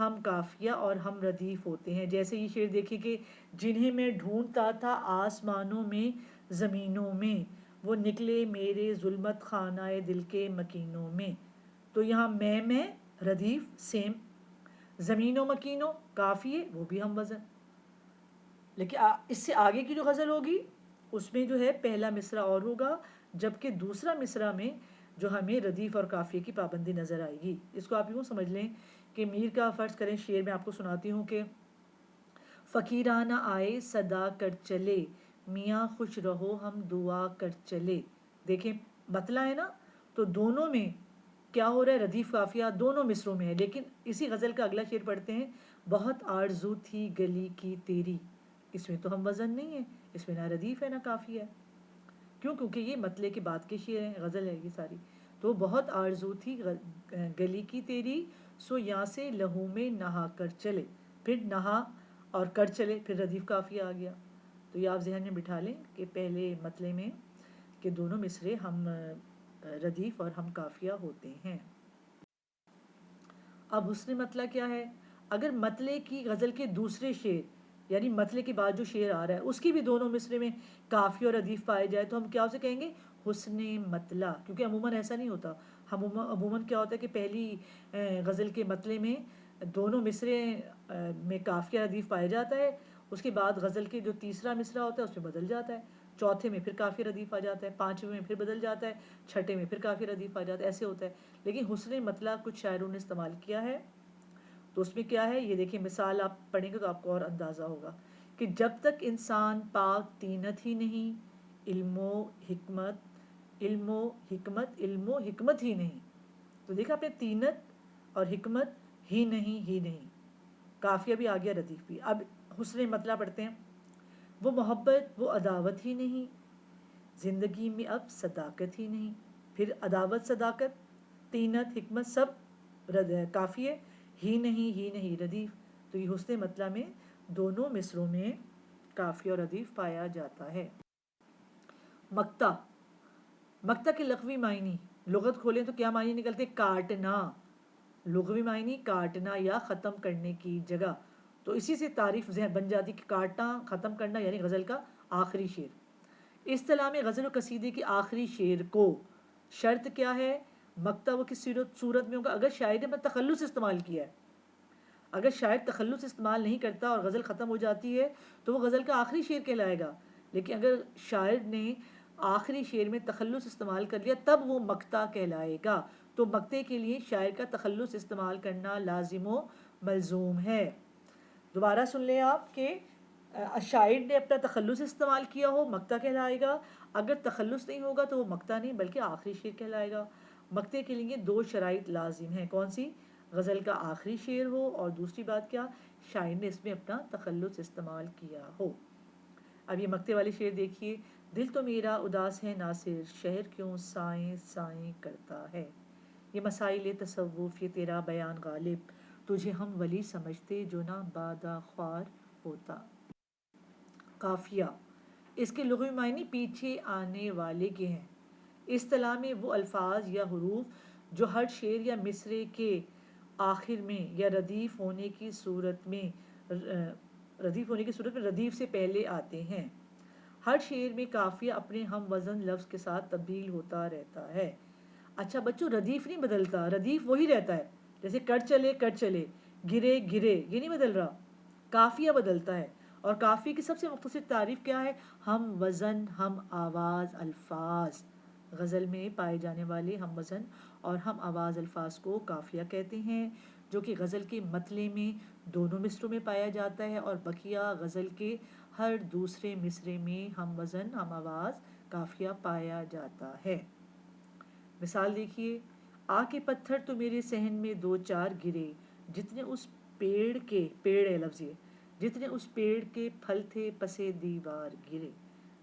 ہم کافیہ اور ہم ردیف ہوتے ہیں. جیسے یہ شعر دیکھیے کہ جنہیں میں ڈھونڈتا تھا آسمانوں میں زمینوں میں، وہ نکلے میرے ظلمت خانہ دل کے مکینوں میں. تو یہاں میں ردیف سیم، زمینوں مکینوں کافیے وہ بھی ہم وزن. لیکن اس سے آگے کی جو غزل ہوگی اس میں جو ہے پہلا مصرع اور ہوگا، جبکہ دوسرا مصرع میں جو ہمیں ردیف اور قافیے کی پابندی نظر آئے گی. اس کو آپ یوں سمجھ لیں کہ میر کا فرض کریں شعر میں آپ کو سناتی ہوں کہ فقیرانہ آئے صدا کر چلے، میاں خوش رہو ہم دعا کر چلے. دیکھیں مطلع ہے نا، تو دونوں میں کیا ہو رہا ہے، ردیف قافیہ دونوں مصروں میں ہے. لیکن اسی غزل کا اگلا شعر پڑھتے ہیں، بہت آرزو تھی گلی کی تیری. اس میں تو ہم وزن نہیں ہے، اس میں نہ ردیف ہے نہ قافیہ ہے. کیوں؟ کیونکہ یہ مطلع کے بعد کے شعر ہیں، غزل ہے یہ ساری. تو بہت آرزو تھی گلی کی تیری، سو یہاں سے لہو میں نہا کر چلے. پھر نہا اور کر چلے، پھر ردیف قافیہ آ گیا. تو یہ آپ ذہن میں بٹھا لیں کہ پہلے مطلع میں کہ دونوں مصرے ہم ردیف اور ہم قافیہ ہوتے ہیں. اب حسن مطلع کیا ہے؟ اگر مطلع کی غزل کے دوسرے شعر یعنی مطلع کے بعد جو شعر آ رہا ہے اس کی بھی دونوں مصرے میں قافیہ اور ردیف پائے جائے تو ہم کیا اسے کہیں گے؟ حسن مطلع. کیونکہ عموماً ایسا نہیں ہوتا. عموماً کیا ہوتا ہے کہ پہلی غزل کے مطلع میں دونوں مصرے میں قافیہ ردیف پایا جاتا ہے، اس کے بعد غزل کے جو تیسرا مصرع ہوتا ہے اس میں بدل جاتا ہے، چوتھے میں پھر قافیہ ردیف آ جاتا ہے، پانچویں میں پھر بدل جاتا ہے، چھٹے میں پھر قافیہ ردیف آ جاتا ہے. ایسے ہوتا ہے. لیکن حسن مطلع کچھ شاعروں نے استعمال کیا ہے. تو اس میں کیا ہے یہ دیکھیں، مثال آپ پڑھیں گے تو آپ کو اور اندازہ ہوگا کہ جب تک انسان پاک تینت ہی نہیں، علم و حکمت علم و حکمت علم و حکمت ہی نہیں. تو دیکھا آپ نے، تینت اور حکمت ہی نہیں، قافیہ بھی آ گیا ردیف بھی. اب حسن مطلع پڑھتے ہیں، وہ محبت وہ عداوت ہی نہیں، زندگی میں اب صداقت ہی نہیں. پھر عداوت صداقت تینت حکمت سب قافیے، ہی نہیں ردیف. تو یہ حسن مطلع میں دونوں مصروں میں قافیہ اور ردیف پایا جاتا ہے. مقطع. مقطع کے لغوی معنی لغت کھولیں تو کیا معنی نکلتے؟ کاٹنا. لغوی معنی کاٹنا یا ختم کرنے کی جگہ. تو اسی سے تعریف ذہن بن جاتی کہ کاٹنا ختم کرنا یعنی غزل کا آخری شعر. اصطلاح میں غزل و قصیدے کی آخری شعر کو شرط کیا ہے؟ مقطع وہ کس صورت میں ہوگا؟ اگر شاعر نے تخلص استعمال کیا ہے. اگر شاعر تخلص استعمال نہیں کرتا اور غزل ختم ہو جاتی ہے تو وہ غزل کا آخری شعر کہلائے گا. لیکن اگر شاعر نے آخری شعر میں تخلص استعمال کر لیا تب وہ مقطع کہلائے گا. تو مقطع کے لیے شاعر کا تخلص استعمال کرنا لازم و ملزوم ہے. دوبارہ سن لیں آپ کہ شاعر نے اپنا تخلص استعمال کیا ہو مقطع کہلائے گا، اگر تخلص نہیں ہوگا تو وہ مقطع نہیں بلکہ آخری شعر کہلائے گا. مقطع کے لیے دو شرائط لازم ہیں. کون سی؟ غزل کا آخری شعر ہو اور دوسری بات کیا؟ شاعر نے اس میں اپنا تخلص استعمال کیا ہو. اب یہ مقطع والے شعر دیکھیے، دل تو میرا اداس ہے ناصر، شہر کیوں سائیں سائیں کرتا ہے. یہ مسائل تصوف، یہ تیرا بیان غالب، تجھے ہم ولی سمجھتے جو نہ بادہ خوار ہوتا. قافیہ. اس کے لغوی معنی پیچھے آنے والے کے ہیں. اصطلاح میں وہ الفاظ یا حروف جو ہر شعر یا مصرے کے آخر میں یا ردیف ہونے کی صورت میں ردیف سے پہلے آتے ہیں. ہر شعر میں قافیہ اپنے ہم وزن لفظ کے ساتھ تبدیل ہوتا رہتا ہے. اچھا بچوں، ردیف نہیں بدلتا، ردیف وہی رہتا ہے. جیسے کٹ چلے، گرے یہ نہیں بدل رہا. قافیہ بدلتا ہے. اور قافیے کی سب سے مختصر تعریف کیا ہے؟ ہم وزن ہم آواز الفاظ. غزل میں پائے جانے والے ہم وزن اور ہم آواز الفاظ کو قافیہ کہتے ہیں، جو کہ غزل کے مطلع میں دونوں مصروں میں پایا جاتا ہے اور بقیہ غزل کے ہر دوسرے مصرے میں ہم وزن ہم آواز قافیہ پایا جاتا ہے. مثال دیکھیے، آ کے پتھر تو میرے صحن میں دو چار گرے، جتنے اس پیڑ ہے لفظ یہ، جتنے اس پیڑ کے پھل تھے پسے دیوار گرے.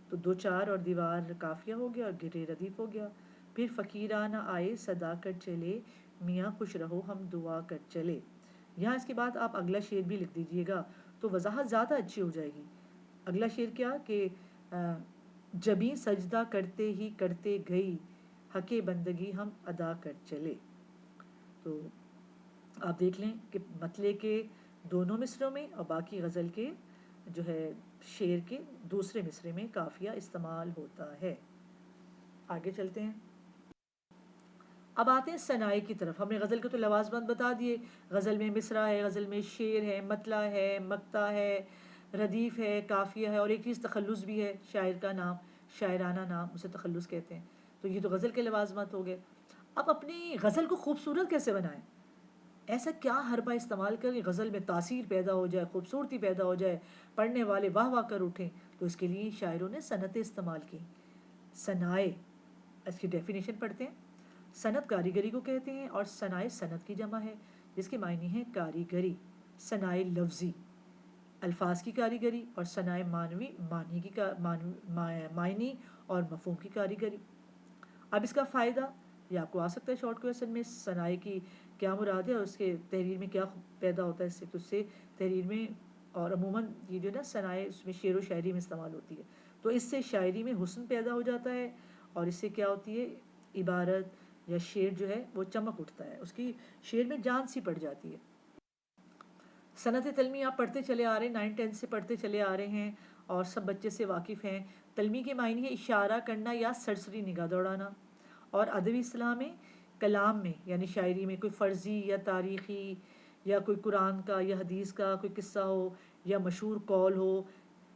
تو دو چار اور دیوار قافیہ ہو گیا اور گرے ردیف ہو گیا. پھر فقیرانہ آئے صدا کر چلے، میاں خوش رہو ہم دعا کر چلے. یہاں اس کے بعد آپ اگلا شعر بھی لکھ دیجئے گا تو وضاحت زیادہ اچھی ہو جائے گی. اگلا شعر کیا کہ جبیں سجدہ کرتے ہی کرتے گئی، حق بندگی ہم ادا کر چلے. تو آپ دیکھ لیں کہ مطلع کے دونوں مصروں میں اور باقی غزل کے جو ہے شعر کے دوسرے مصرے میں قافیہ استعمال ہوتا ہے. آگے چلتے ہیں. اب آتے ہیں ثنائی کی طرف. ہم نے غزل کے تو لوازمات بتا دیے. غزل میں مصرع ہے، غزل میں شعر ہے، مطلع ہے، مقطع ہے، ردیف ہے، قافیہ ہے، اور ایک چیز تخلص بھی ہے، شاعر کا نام، شاعرانہ نام، اسے تخلص کہتے ہیں. تو یہ تو غزل کے لوازمات ہو گئے. اب اپنی غزل کو خوبصورت کیسے بنائیں؟ ایسا کیا حربہ استعمال کریں غزل میں تاثیر پیدا ہو جائے، خوبصورتی پیدا ہو جائے، پڑھنے والے واہ واہ کر اٹھیں؟ تو اس کے لیے شاعروں نے صنعتیں استعمال کی. صنائع، اس کی ڈیفینیشن پڑھتے ہیں. صنعت کاریگری کو کہتے ہیں، اور صنائع صنعت کی جمع ہے جس کے معنی ہے کاریگری. صنائع لفظی الفاظ کی کاریگری، اور صنائع معنوی معنی اور مفہوم کی کاریگری. اب اس کا فائدہ یہ آپ کو آ سکتا ہے شارٹ کویشچن میں. صنائع کی کیا مراد ہے اور اس کے تحریر میں کیا پیدا ہوتا ہے اس سے؟ تو اس سے تحریر میں اور عموماً یہ جو نا صنائع اس میں شعر و شاعری میں استعمال ہوتی ہے. تو اس سے شاعری میں حسن پیدا ہو جاتا ہے، اور اس سے کیا ہوتی ہے، عبارت یا شعر جو ہے وہ چمک اٹھتا ہے، اس کی شعر میں جان سی پڑ جاتی ہے. صنعت تلمی آپ پڑھتے چلے آ رہے ہیں، 9-10 سے پڑھتے چلے آ رہے ہیں اور سب بچے سے واقف ہیں. تلمی کے معنی ہے اشارہ کرنا یا سرسری نگاہ دوڑانا. اور ادبی اصطلاح میں کلام میں یعنی شاعری میں کوئی فرضی یا تاریخی یا کوئی قرآن کا یا حدیث کا کوئی قصہ ہو یا مشہور قول ہو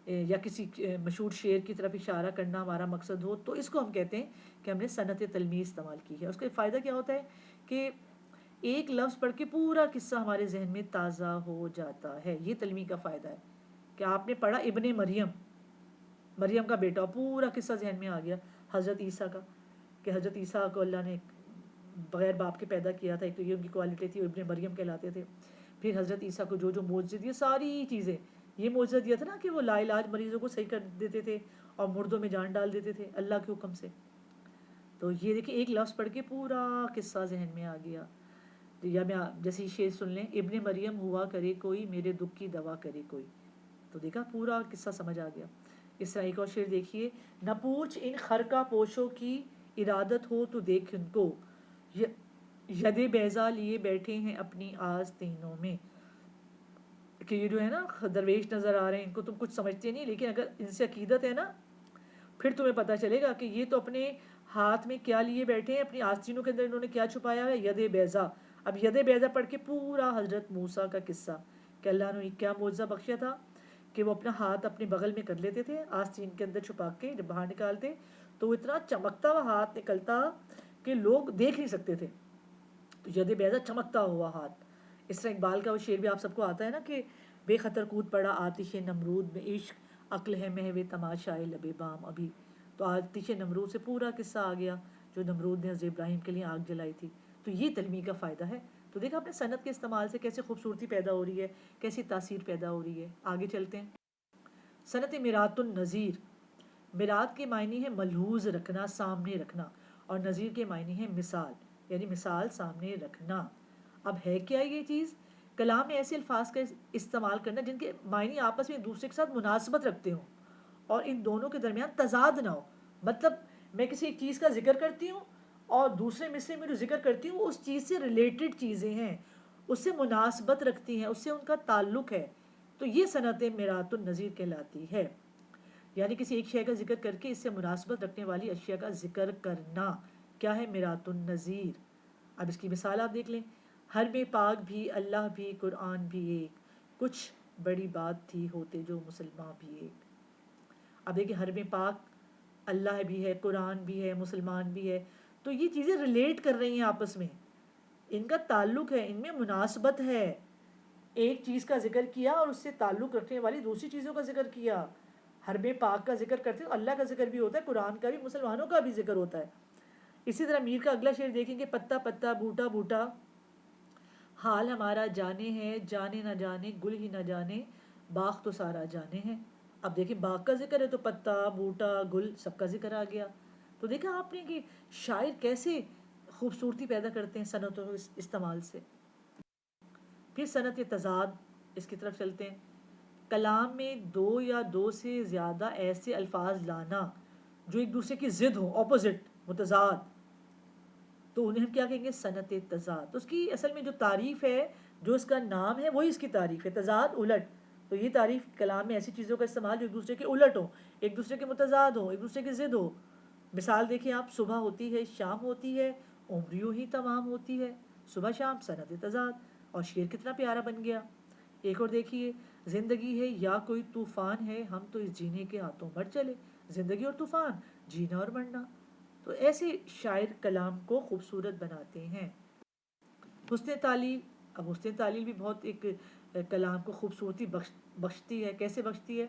یا کسی مشہور شعر کی طرف اشارہ کرنا ہمارا مقصد ہو، تو اس کو ہم کہتے ہیں کہ ہم نے صنعت تلمی استعمال کی ہے. اس کا فائدہ کیا ہوتا ہے کہ ایک لفظ پڑھ کے پورا قصہ ہمارے ذہن میں تازہ ہو جاتا ہے. یہ تلمی کا فائدہ ہے کہ آپ نے پڑھا ابن مریم، مریم کا بیٹا، پورا قصہ ذہن میں آ گیا حضرت عیسیٰ کا، کہ حضرت عیسیٰ کو اللہ نے بغیر باپ کے پیدا کیا تھا. ایک تو یہ ان کی کوالٹی تھی، ابن مریم کہلاتے تھے. پھر حضرت عیسیٰ کو جو جو معجزے دیے، ساری چیزیں، یہ معجزہ دیا تھا نا کہ وہ لا علاج مریضوں کو صحیح کر دیتے تھے اور مردوں میں جان ڈال دیتے تھے اللہ کے حکم سے. تو یہ دیکھیں ایک لفظ پڑھ کے پورا قصہ ذہن میں آ گیا. یا میں جیسے شعر سن لیں، ابن مریم ہوا کرے کوئی، میرے دکھ کی دوا کرے کوئی. تو دیکھا پورا قصہ سمجھ آ گیا. اس طرح ایک اور شعر دیکھیے، نہ پوچھ ان خرقہ پوشوں کی ارادت ہو تو دیکھ ان کو، ید بیضا لیے بیٹھے ہیں اپنی آستینوں میں. کہ یہ جو ہے نا درویش نظر آ رہے ہیں، ان کو تم کچھ سمجھتے نہیں، لیکن اگر ان سے عقیدت ہے نا پھر تمہیں پتہ چلے گا کہ یہ تو اپنے ہاتھ میں کیا لیے بیٹھے ہیں، اپنی آستینوں کے اندر انہوں نے کیا چھپایا ہے، ید بیضا. اب ید بیضا پڑھ کے پورا حضرت موسیٰ کا قصہ کہ اللہ نے کیا معجزہ بخشا تھا کہ وہ اپنا ہاتھ اپنے بغل میں کر لیتے تھے آستین کے اندر چھپا کے، جب باہر نکالتے تو وہ اتنا چمکتا ہوا ہاتھ نکلتا کہ لوگ دیکھ نہیں سکتے تھے. تو ید بیضا چمکتا ہوا ہاتھ. اس طرح اقبال کا وہ شعر بھی آپ سب کو آتا ہے نا کہ بے خطر کود پڑا آتش نمرود میں عشق، عقل ہے محو تماشائے لب بام ابھی. تو آتش نمرود سے پورا قصہ آ گیا جو نمرود نے حضرت ابراہیم کے لیے آگ جلائی تھی. تو یہ تلمی کا فائدہ ہے. تو دیکھا اپنے صنعت کے استعمال سے کیسے خوبصورتی پیدا ہو رہی ہے، کیسی تاثیر پیدا ہو رہی ہے. آگے چلتے ہیں. صنعت میرات النظیر. میرات کے معنی ہے ملحوظ رکھنا، سامنے رکھنا، اور نظیر کے معنی ہے مثال، یعنی مثال سامنے رکھنا. اب ہے کیا یہ چیز؟ کلام میں ایسے الفاظ کا استعمال کرنا جن کے معنی آپس میں ایک دوسرے کے ساتھ مناسبت رکھتے ہوں اور ان دونوں کے درمیان تضاد نہ ہو. مطلب میں کسی ایک چیز کا ذکر کرتی ہوں اور دوسرے مصرے میں جو ذکر کرتی ہوں وہ اس چیز سے ریلیٹڈ چیزیں ہیں، اس سے مناسبت رکھتی ہیں، اس سے ان کا تعلق ہے. تو یہ صنعت میرات النظیر کہلاتی ہے. یعنی کسی ایک شے کا ذکر کر کے اس سے مناسبت رکھنے والی اشیاء کا ذکر کرنا کیا ہے؟ میرات النظیر. اب اس کی مثال آپ دیکھ لیں. حرم پاک بھی، اللہ بھی، قرآن بھی ایک، کچھ بڑی بات تھی ہوتے جو مسلمان بھی ایک. اب دیکھیں حرم پاک اللہ بھی ہے، قرآن بھی ہے، مسلمان بھی ہے. تو یہ چیزیں ریلیٹ کر رہی ہیں آپس میں، ان کا تعلق ہے، ان میں مناسبت ہے. ایک چیز کا ذکر کیا اور اس سے تعلق رکھنے والی دوسری چیزوں کا ذکر کیا. حرم پاک کا ذکر کرتے ہیں، اللہ کا ذکر بھی ہوتا ہے، قرآن کا بھی، مسلمانوں کا بھی ذکر ہوتا ہے. اسی طرح میر کا اگلا شعر دیکھیں گے، پتا پتا بوٹا بوٹا حال ہمارا جانے ہے، جانے نہ جانے گل ہی نہ جانے باغ تو سارا جانے ہے. اب دیکھیں باغ کا ذکر ہے تو پتا بوٹا گل سب کا ذکر آ گیا. تو دیکھا آپ نے کہ شاعر کیسے خوبصورتی پیدا کرتے ہیں صنعتوں کے استعمال سے. پھر صنعت تضاد، اس کی طرف چلتے ہیں. کلام میں دو یا دو سے زیادہ ایسے الفاظ لانا جو ایک دوسرے کی ضد ہوں، اپوزٹ، متضاد. تو انہیں ہم کیا کہیں گے؟ صنعت تضاد. تو اس کی اصل میں جو تعریف ہے، جو اس کا نام ہے وہی اس کی تعریف ہے، تضاد الٹ. تو یہ تعریف کلام میں ایسی چیزوں کا استعمال جو ایک دوسرے کے الٹ ہوں، ایک دوسرے کے متضاد ہوں، ایک دوسرے کی ضد ہو. مثال دیکھیں آپ، صبح ہوتی ہے، شام ہوتی ہے، عمر یوں ہی تمام ہوتی ہے. صبح شام صنعت تضاد. اور شعر کتنا پیارا بن گیا. ایک اور دیکھیے، زندگی ہے یا کوئی طوفان ہے، ہم تو اس جینے کے ہاتھوں بڑھ چلے. زندگی اور طوفان، جینا اور مرنا. تو ایسے شاعر کلام کو خوبصورت بناتے ہیں. حسن تعلیل. اب حسن تعلیل بھی بہت ایک کلام کو خوبصورتی بخشتی ہے. کیسے بخشتی ہے؟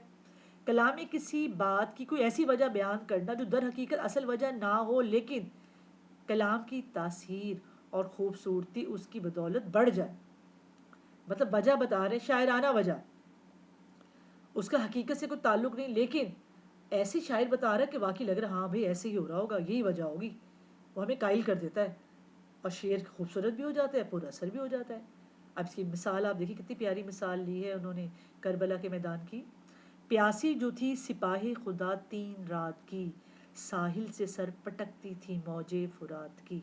کلام میں کسی بات کی کوئی ایسی وجہ بیان کرنا جو در حقیقت اصل وجہ نہ ہو، لیکن کلام کی تاثیر اور خوبصورتی اس کی بدولت بڑھ جائے. مطلب وجہ بتا رہے، شاعرانہ وجہ، اس کا حقیقت سے کوئی تعلق نہیں، لیکن ایسی شاعر بتا رہا ہے کہ واقعی لگ رہا ہاں بھائی ایسے ہی ہو رہا ہوگا، یہی وجہ ہوگی. وہ ہمیں قائل کر دیتا ہے، اور شعر خوبصورت بھی ہو جاتا ہے، پر اثر بھی ہو جاتا ہے. اب اس کی مثال آپ دیکھیے، کتنی پیاری مثال لی ہے انہوں نے کربلا کے میدان کی. پیاسی جو تھی سپاہ خدا 3 رات کی، ساحل سے سر پٹکتی تھی موجیں فرات کی.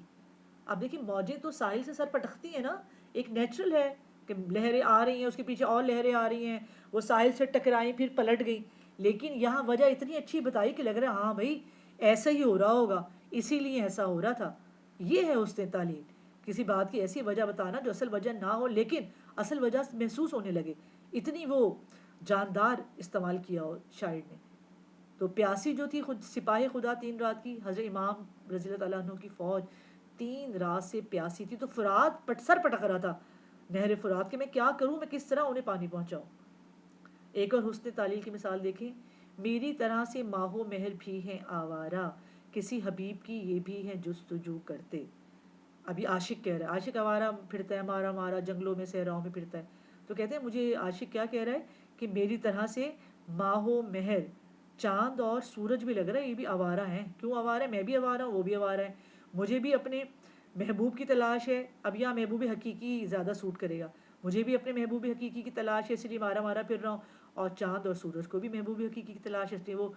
اب دیکھیں، موجیں تو ساحل سے سر پٹکتی ہیں نا، ایک نیچرل ہے کہ لہریں آ رہی ہیں، اس کے پیچھے اور لہریں آ رہی ہیں، وہ ساحل سے ٹکرائیں پھر پلٹ گئیں. لیکن یہاں وجہ اتنی اچھی بتائی کہ لگ رہا ہے ہاں بھائی ایسا ہی ہو رہا ہوگا، اسی لیے ایسا ہو رہا تھا. یہ ہے حسن تعلیم، کسی بات کی ایسی وجہ بتانا جو اصل وجہ نہ ہو لیکن اصل وجہ محسوس ہونے لگے. اتنی وہ جاندار استعمال کیا ہو شاعر نے. تو پیاسی جو تھی خود سپاہ خدا 3 رات کی، حضرت امام رضی اللہ تعالیٰ عنہ کی فوج 3 رات سے پیاسی تھی. تو فرات سر پٹک رہا تھا، نہر فرات، کہ میں کیا کروں، میں کس طرح انہیں پانی پہنچاؤں. ایک اور حسن تعلیل کی مثال دیکھیں. میری طرح سے ماہ و مہر بھی ہیں آوارہ، کسی حبیب کی یہ بھی ہیں جستجو کرتے. ابھی عاشق کہہ رہا ہے، عاشق آوارہ پھرتا ہے، مارا مارا جنگلوں میں صحراؤں میں پھرتا ہے. تو کہتے ہیں مجھے عاشق کیا کہہ رہا ہے کہ میری طرح سے ماہ و مہر، چاند اور سورج بھی لگ رہا ہے یہ بھی آوارہ ہیں. کیوں آوارہ ہے؟ میں بھی آوارہ ہوں، وہ بھی آوارہ ہے. مجھے بھی اپنے محبوب کی تلاش ہے. اب یہاں محبوب حقیقی زیادہ سوٹ کرے گا. مجھے بھی اپنے محبوب حقیقی کی تلاش ہے، اس لیے مارا مارا پھر رہا ہوں. اور چاند اور سورج کو بھی محبوب حقیقی کی تلاش ہے، اس لیے وہ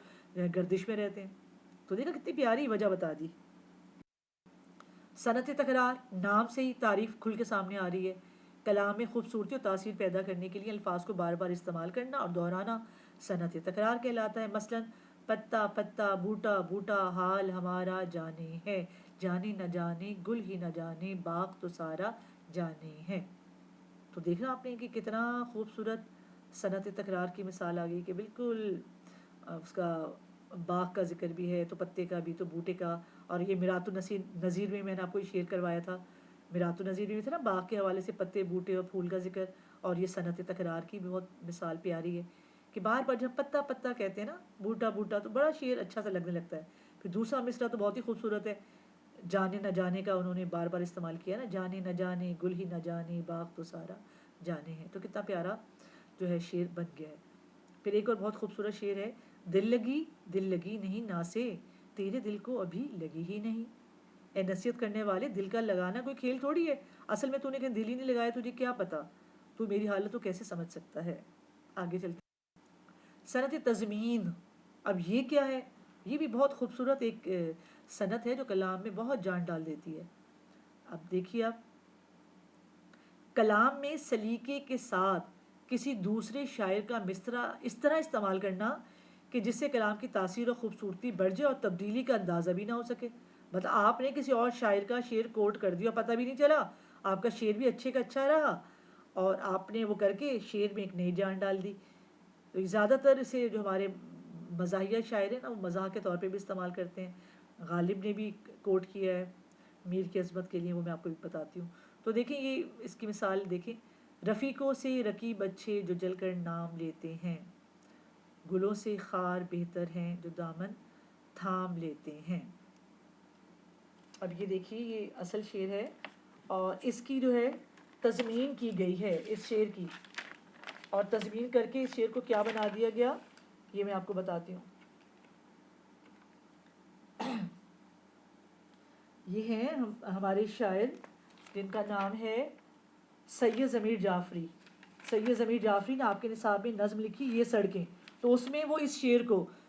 گردش میں رہتے ہیں. تو دیکھا کتنی پیاری وجہ بتا دی. صنعت تکرار، نام سے ہی تعریف کھل کے سامنے آ رہی ہے. کلام میں خوبصورتی اور تاثیر پیدا کرنے کے لیے الفاظ کو بار بار استعمال کرنا اور دہرانا صنعت تکرار کہلاتا ہے. مثلا پتا پتا، بوٹا بوٹا، حال ہمارا جانے ہے، جانے نہ جانے گل ہی نہ جانے باغ تو سارا جانے ہے. تو دیکھنا آپ نے کہ کتنا خوبصورت صنعت تکرار کی مثال آ گئی کہ بالکل اس کا باغ کا ذکر بھی ہے، تو پتے کا بھی، تو بوٹے کا. اور یہ میرات النظیر میں نے آپ کو شیئر کروایا تھا، میرات النظیر میں تھا نا، باغ کے حوالے سے پتے بوٹے اور پھول کا ذکر. اور یہ صنعت تکرار کی بہت مثال پیاری ہے کہ بار بار جب پتا پتا کہتے ہیں نا، بوٹا بوٹا، تو بڑا شعر اچھا سا لگنے لگتا ہے. پھر دوسرا مصرع تو بہت ہی خوبصورت ہے، جانے نہ جانے کا انہوں نے بار بار استعمال کیا نا، جانے نہ جانے گل ہی نہ جانے باغ تو سارا جانے ہیں. تو کتنا پیارا جو ہے شعر بن گیا ہے. پھر ایک اور بہت خوبصورت شعر ہے، دل لگی نہیں نا سے، تیرے دل کو ابھی لگی ہی نہیں. اے نصیحت کرنے والے، دل کا لگانا کوئی کھیل تھوڑی ہے. اصل میں تو نے کہیں دل ہی نہیں لگایا، تجھے کیا پتا، تو میری حالت تو کیسے سمجھ سکتا ہے. آگے چلتے صنعت تضمین. اب یہ کیا ہے؟ یہ بھی بہت خوبصورت ایک صنعت ہے جو کلام میں بہت جان ڈال دیتی ہے. اب دیکھیے آپ، کلام میں سلیقے کے ساتھ کسی دوسرے شاعر کا مصرع اس طرح استعمال کرنا کہ جس سے کلام کی تاثیر اور خوبصورتی بڑھ جائے اور تبدیلی کا اندازہ بھی نہ ہو سکے. مطلب آپ نے کسی اور شاعر کا شعر کوٹ کر دیا، پتہ بھی نہیں چلا، آپ کا شعر بھی اچھے کا اچھا رہا، اور آپ نے وہ کر کے شعر میں ایک نئی جان ڈال دی. تو زیادہ تر اسے جو ہمارے مزاحیہ شاعر ہیں نا، وہ مزاح کے طور پہ بھی استعمال کرتے ہیں. غالب نے بھی کوٹ کیا ہے میر کی عظمت کے لیے، وہ میں آپ کو بتاتی ہوں. تو دیکھیں یہ اس کی مثال دیکھیں. رفیقوں سے رقیب اچھے جو جل کر نام لیتے ہیں، گلوں سے خار بہتر ہیں جو دامن تھام لیتے ہیں. اب یہ دیکھیے یہ اصل شعر ہے، اور اس کی جو ہے تضمین کی گئی ہے اس شعر کی، اور تضمین کر کے اس شعر کو کیا بنا دیا گیا یہ میں آپ کو بتاتی ہوں. یہ ہیں ہمارے شاعر جن کا نام ہے سید ضمیر جعفری. سید ضمیر جعفری نے آپ کے نصاب میں نظم لکھی یہ سڑکیں، تو اس میں وہ اس شعر کو